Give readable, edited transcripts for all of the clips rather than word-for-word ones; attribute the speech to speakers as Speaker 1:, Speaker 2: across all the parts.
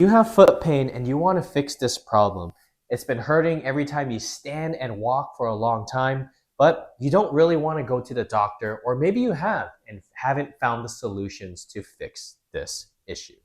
Speaker 1: You have foot pain and you want to fix this problem. It's been hurting every time you stand and walk for a long time, but you don't really want to go to the doctor, or maybe you have and haven't found the solutions to fix this issue.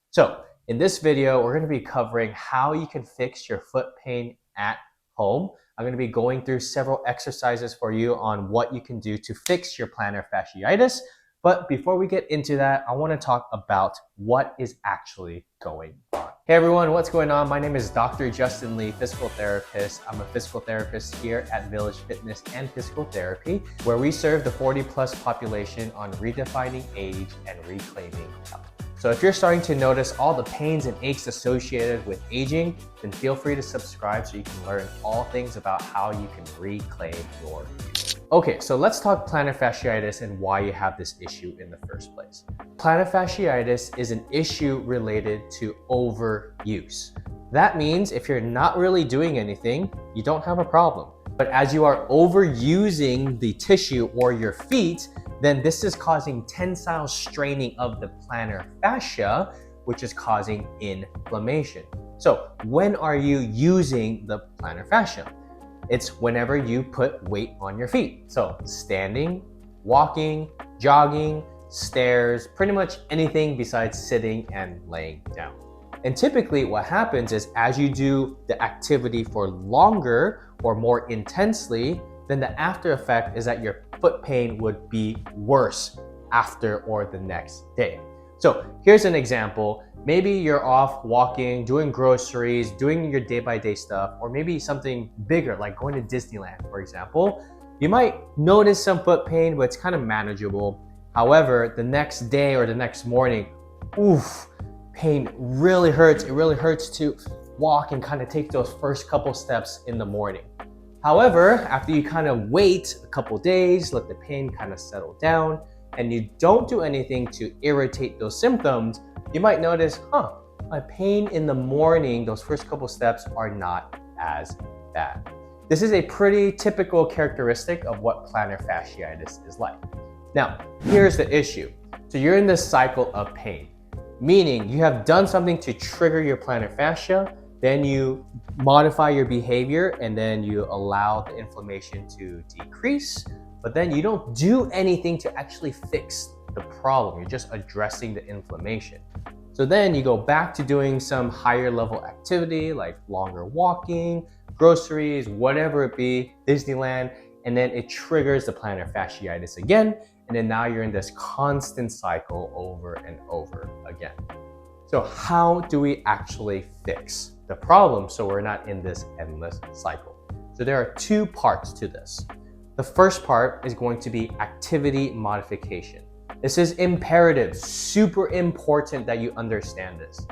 Speaker 1: So in this video, we're going to be covering how you can fix your foot pain at home. I'm going to be going through several exercises for you on what you can do to fix your plantar fasciitis. But before we get into that, I want to talk about what is actually going on. Hey everyone, what's going on? My name is Dr. Justin Lee, physical therapist. I'm a physical therapist here at Village Fitness and Physical Therapy, where we serve the 40+ population on redefining age and reclaiming health. So if you're starting to notice all the pains and aches associated with aging, then feel free to subscribe so you can learn all things about how you can reclaim your youth. Okay, so let's talk plantar fasciitis and why you have this issue in the first place. Plantar fasciitis is an issue related to overuse. That means if you're not really doing anything, you don't have a problem. But as you are overusing the tissue or your feet, then this is causing tensile straining of the plantar fascia, which is causing inflammation. So when are you using the plantar fascia? It's whenever you put weight on your feet. So standing, walking, jogging, stairs, pretty much anything besides sitting and laying down. And typically what happens is as you do the activity for longer or more intensely, then the after effect is that your foot pain would be worse after or the next day. So here's an example. Maybe you're off walking, doing groceries, doing your day-by-day stuff, or maybe something bigger like going to Disneyland, for example. You might notice some foot pain, but it's kind of manageable. However, the next day or the next morning, pain really hurts. It really hurts to walk and kind of take those first couple steps in the morning. However, after you kind of wait a couple days, let the pain kind of settle down, and you don't do anything to irritate those symptoms, you might notice, my pain in the morning, those first couple steps are not as bad. This is a pretty typical characteristic of what plantar fasciitis is like. Now, here's the issue. So you're in this cycle of pain, meaning you have done something to trigger your plantar fascia, then you modify your behavior, and then you allow the inflammation to decrease, but then you don't do anything to actually fix the problem. You're just addressing the inflammation. So then you go back to doing some higher level activity like longer walking, groceries, whatever it be, Disneyland, and then it triggers the plantar fasciitis again, and then now you're in this constant cycle over and over again. So how do we actually fix the problem so we're not in this endless cycle? So there are two parts to this. The first part is going to be activity modification. This is imperative, super important that you understand this.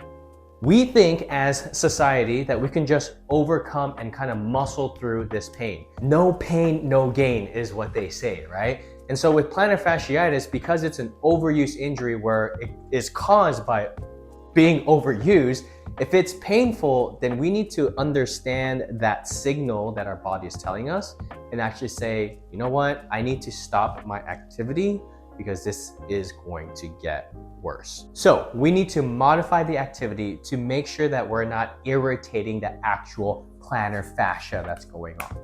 Speaker 1: We think as society that we can just overcome and kind of muscle through this pain. No pain, no gain is what they say, right? And so with plantar fasciitis, because it's an overuse injury where it is caused by being overused, if it's painful, then we need to understand that signal that our body is telling us and actually say, you know what, I need to stop my activity because this is going to get worse. So we need to modify the activity to make sure that we're not irritating the actual plantar fascia that's going on.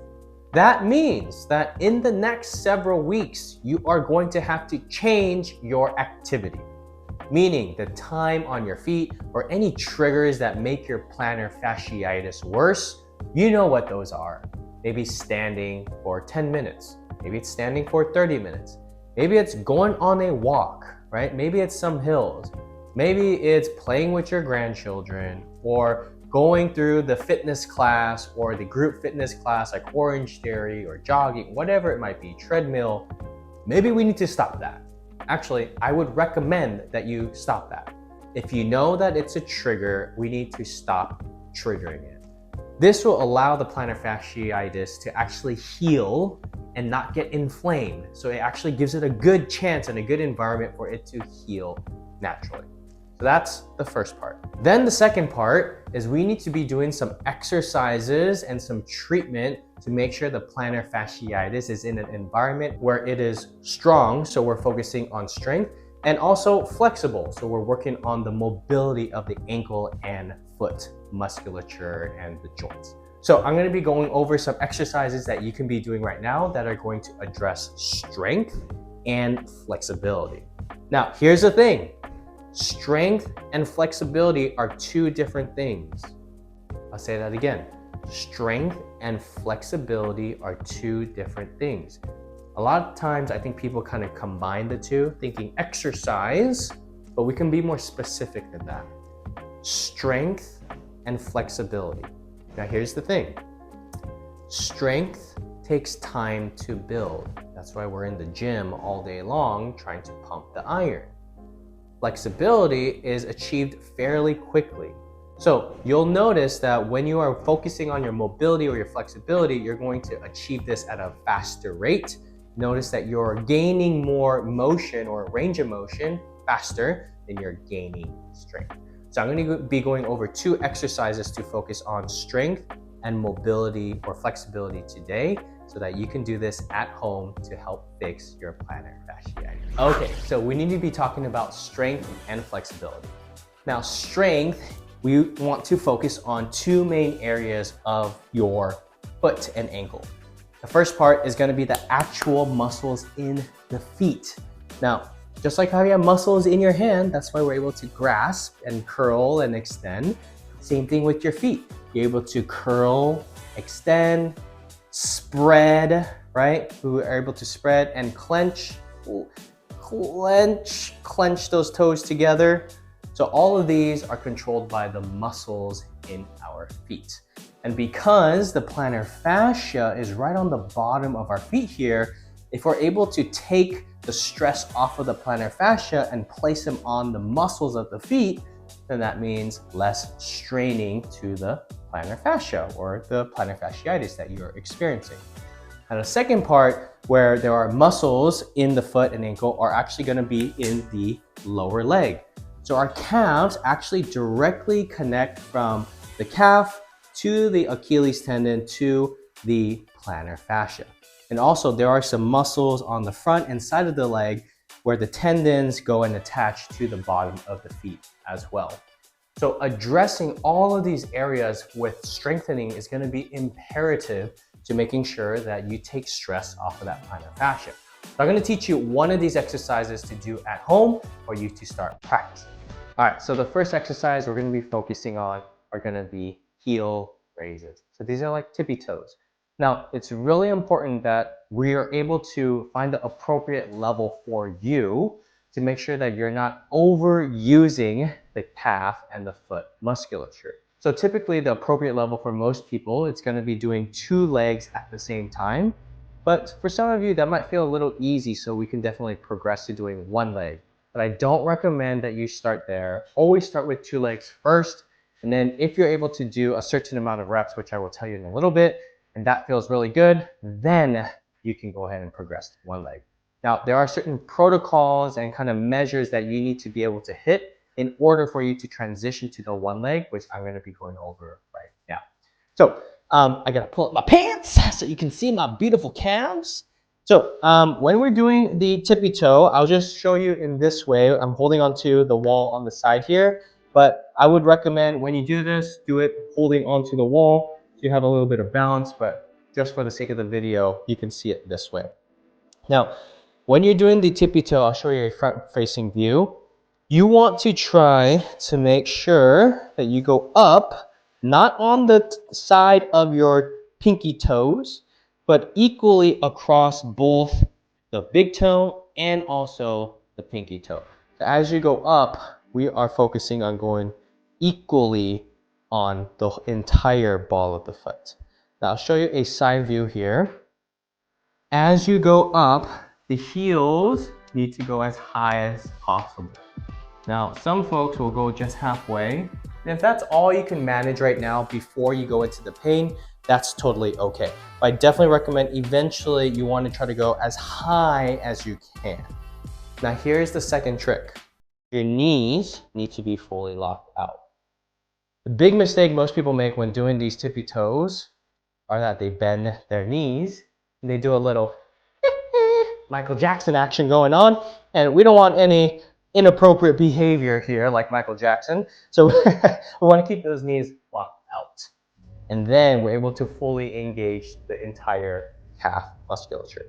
Speaker 1: That means that in the next several weeks, you are going to have to change your activity. Meaning the time on your feet or any triggers that make your plantar fasciitis worse, you know what those are. Maybe standing for 10 minutes. Maybe it's standing for 30 minutes. Maybe it's going on a walk, right? Maybe it's some hills. Maybe it's playing with your grandchildren or going through the fitness class or the group fitness class like Orange Theory or jogging, whatever it might be, treadmill. Maybe we need to stop that. Actually, I would recommend that you stop that. If you know that it's a trigger, we need to stop triggering it. This will allow the plantar fasciitis to actually heal and not get inflamed. So it actually gives it a good chance and a good environment for it to heal naturally. So that's the first part. Then the second part is we need to be doing some exercises and some treatment to make sure the plantar fasciitis is in an environment where it is strong. So we're focusing on strength and also flexible. So we're working on the mobility of the ankle and foot musculature and the joints. So I'm going to be going over some exercises that you can be doing right now that are going to address strength and flexibility. Now, here's the thing. Strength and flexibility are two different things. I'll say that again. Strength and flexibility are two different things. A lot of times I think people kind of combine the two, thinking exercise, but we can be more specific than that. Strength and flexibility. Now here's the thing. Strength takes time to build. That's why we're in the gym all day long trying to pump the iron. Flexibility is achieved fairly quickly. So you'll notice that when you are focusing on your mobility or your flexibility, you're going to achieve this at a faster rate. Notice that you're gaining more motion or range of motion faster than you're gaining strength. So I'm going to be going over two exercises to focus on strength and mobility or flexibility today so that you can do this at home to help fix your plantar fasciitis. Okay, so we need to be talking about strength and flexibility. Now, strength, we want to focus on two main areas of your foot and ankle. The first part is going to be the actual muscles in the feet. Now, just like how you have muscles in your hand, that's why we're able to grasp and curl and extend. Same thing with your feet. You're able to curl, extend, spread, right? We are able to spread and clench those toes together. So all of these are controlled by the muscles in our feet. And because the plantar fascia is right on the bottom of our feet here, if we're able to take the stress off of the plantar fascia and place them on the muscles of the feet, then that means less straining to the plantar fascia or the plantar fasciitis that you're experiencing. And the second part where there are muscles in the foot and ankle are actually going to be in the lower leg. So our calves actually directly connect from the calf to the Achilles tendon to the plantar fascia. And also there are some muscles on the front and side of the leg where the tendons go and attach to the bottom of the feet as well. So addressing all of these areas with strengthening is going to be imperative to making sure that you take stress off of that plantar fascia. So I'm going to teach you one of these exercises to do at home for you to start practicing. All right, so the first exercise we're going to be focusing on are going to be heel raises. So these are like tippy toes. Now, it's really important that we are able to find the appropriate level for you to make sure that you're not overusing the calf and the foot musculature. So typically the appropriate level for most people, it's going to be doing two legs at the same time. But for some of you, that might feel a little easy, so we can definitely progress to doing one leg. But I don't recommend that you start there. Always start with two legs first. And then if you're able to do a certain amount of reps, which I will tell you in a little bit, and that feels really good, then you can go ahead and progress to one leg. Now, there are certain protocols and kind of measures that you need to be able to hit in order for you to transition to the one leg, which I'm going to be going over right now. So I got to pull up my pants so you can see my beautiful calves. So when we're doing the tippy toe, I'll just show you in this way. I'm holding onto the wall on the side here, but I would recommend when you do this, do it holding onto the wall so you have a little bit of balance, but just for the sake of the video, you can see it this way. Now, when you're doing the tippy toe, I'll show you a front-facing view. You want to try to make sure that you go up, not on the side of your pinky toes, but equally across both the big toe and also the pinky toe. So as you go up, we are focusing on going equally on the entire ball of the foot. Now I'll show you a side view here. As you go up, the heels need to go as high as possible. Now, some folks will go just halfway. And if that's all you can manage right now before you go into the pain, that's totally okay. But I definitely recommend eventually you want to try to go as high as you can. Now, here's the second trick. Your knees need to be fully locked out. The big mistake most people make when doing these tippy toes are that they bend their knees and they do a little Michael Jackson action going on, and we don't want any inappropriate behavior here, like Michael Jackson. So we want to keep those knees locked out. And then we're able to fully engage the entire calf musculature.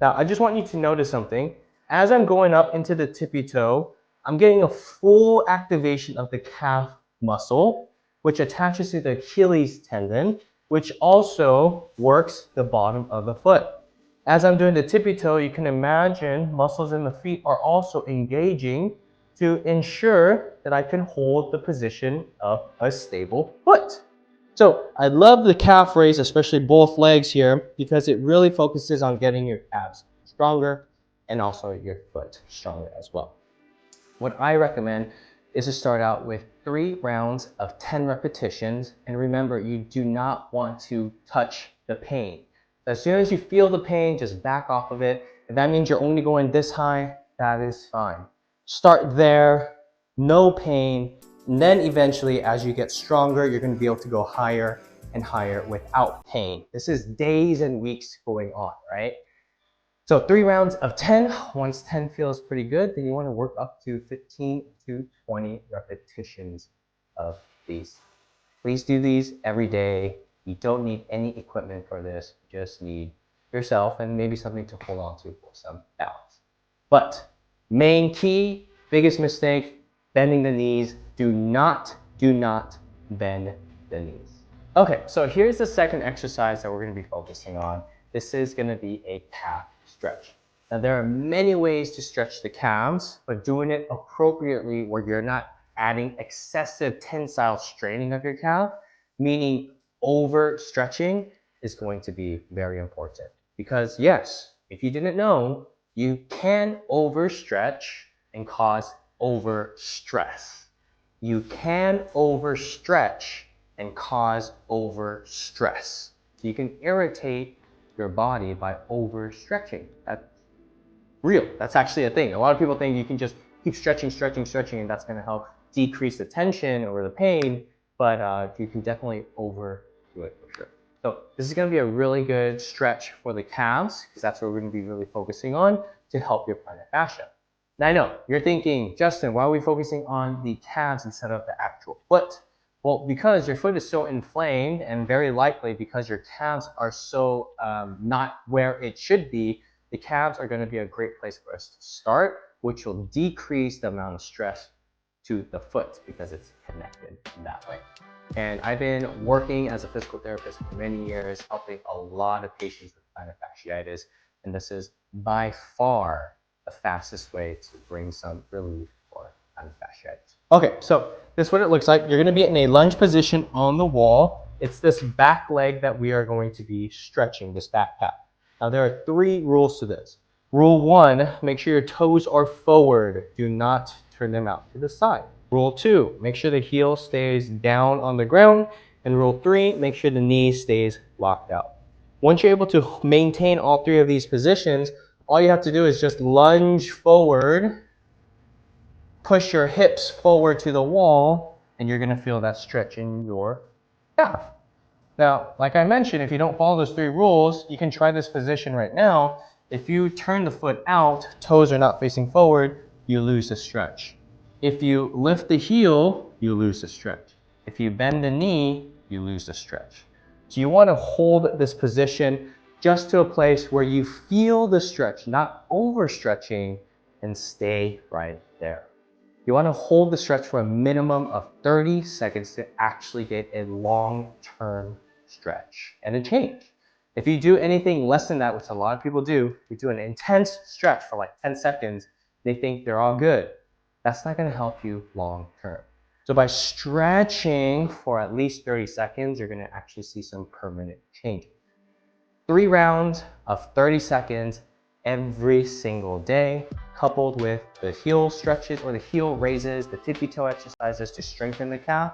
Speaker 1: Now, I just want you to notice something. As I'm going up into the tippy toe, I'm getting a full activation of the calf muscle, which attaches to the Achilles tendon, which also works the bottom of the foot. As I'm doing the tippy toe, you can imagine muscles in the feet are also engaging to ensure that I can hold the position of a stable foot. So I love the calf raise, especially both legs here, because it really focuses on getting your abs stronger and also your foot stronger as well. What I recommend is to start out with 3 rounds of 10 repetitions. And remember, you do not want to touch the pain. As soon as you feel the pain, just back off of it. If that means you're only going this high, that is fine. Start there, no pain. And then eventually, as you get stronger, you're going to be able to go higher and higher without pain. This is days and weeks going on, right? So 3 rounds of 10. Once 10 feels pretty good, then you want to work up to 15 to 20 repetitions of these. Please do these every day. You don't need any equipment for this. You just need yourself and maybe something to hold on to for some balance. But main key, biggest mistake, bending the knees. Do not bend the knees. Okay, so here's the second exercise that we're going to be focusing on. This is going to be a calf stretch. Now, there are many ways to stretch the calves, but doing it appropriately where you're not adding excessive tensile straining of your calf, meaning over stretching, is going to be very important. Because yes, if you didn't know, you can overstretch and cause overstress. You can overstretch and cause overstress. So you can irritate your body by overstretching. That's real. That's actually a thing. A lot of people think you can just keep stretching, and that's going to help decrease the tension or the pain, but you can definitely overdo it for sure. So this is going to be a really good stretch for the calves, because that's what we're going to be really focusing on to help your plantar fascia. Now I know you're thinking, Justin, why are we focusing on the calves instead of the actual foot? Well, because your foot is so inflamed, and very likely because your calves are so not where it should be, the calves are going to be a great place for us to start, which will decrease the amount of stress to the foot because it's connected that way. And I've been working as a physical therapist for many years, helping a lot of patients with plantar fasciitis, and this is by far the fastest way to bring some relief for plantar fasciitis. Okay, so this is what it looks like. You're going to be in a lunge position on the wall. It's this back leg that we are going to be stretching, this back calf. Now there are 3 rules to this. Rule 1, make sure your toes are forward. Do not turn them out to the side. Rule 2, make sure the heel stays down on the ground. And rule 3, make sure the knee stays locked out. Once you're able to maintain all 3 of these positions, all you have to do is just lunge forward, push your hips forward to the wall, and you're going to feel that stretch in your calf. Now, like I mentioned, if you don't follow those 3 rules, you can try this position right now. If you turn the foot out, toes are not facing forward, you lose the stretch. If you lift the heel, you lose the stretch. If you bend the knee, you lose the stretch. So you want to hold this position just to a place where you feel the stretch, not overstretching, and stay right there. You want to hold the stretch for a minimum of 30 seconds to actually get a long-term stretch and a change. If you do anything less than that, which a lot of people do, you do an intense stretch for like 10 seconds, they think they're all good. That's not going to help you long-term. So by stretching for at least 30 seconds, you're going to actually see some permanent changes. 3 rounds of 30 seconds every single day, coupled with the heel stretches or the heel raises, the tippy toe exercises to strengthen the calf.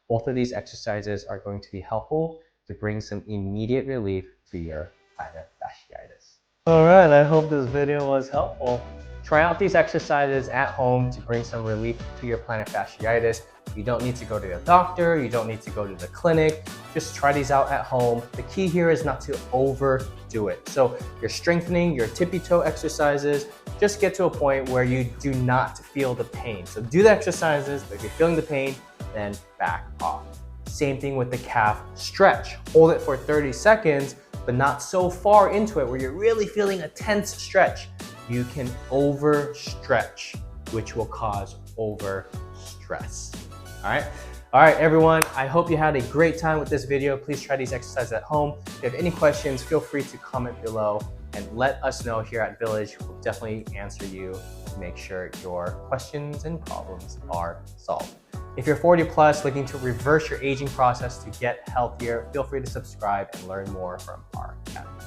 Speaker 1: Both of these exercises are going to be helpful to bring some immediate relief to your plantar fasciitis. All right, I hope this video was helpful. Try out these exercises at home to bring some relief to your plantar fasciitis. You don't need to go to the doctor, you don't need to go to the clinic. Just try these out at home. The key here is not to overdo it. So you're strengthening your tippy toe exercises, just get to a point where you do not feel the pain. So do the exercises, but if you're feeling the pain, then back off. Same thing with the calf stretch. Hold it for 30 seconds, but not so far into it where you're really feeling a tense stretch. You can overstretch, which will cause overstress. All right, everyone, I hope you had a great time with this video. Please try these exercises at home. If you have any questions, feel free to comment below and let us know here at Village. We'll definitely answer you to make sure your questions and problems are solved. If you're 40 plus looking to reverse your aging process to get healthier, feel free to subscribe and learn more from our academy.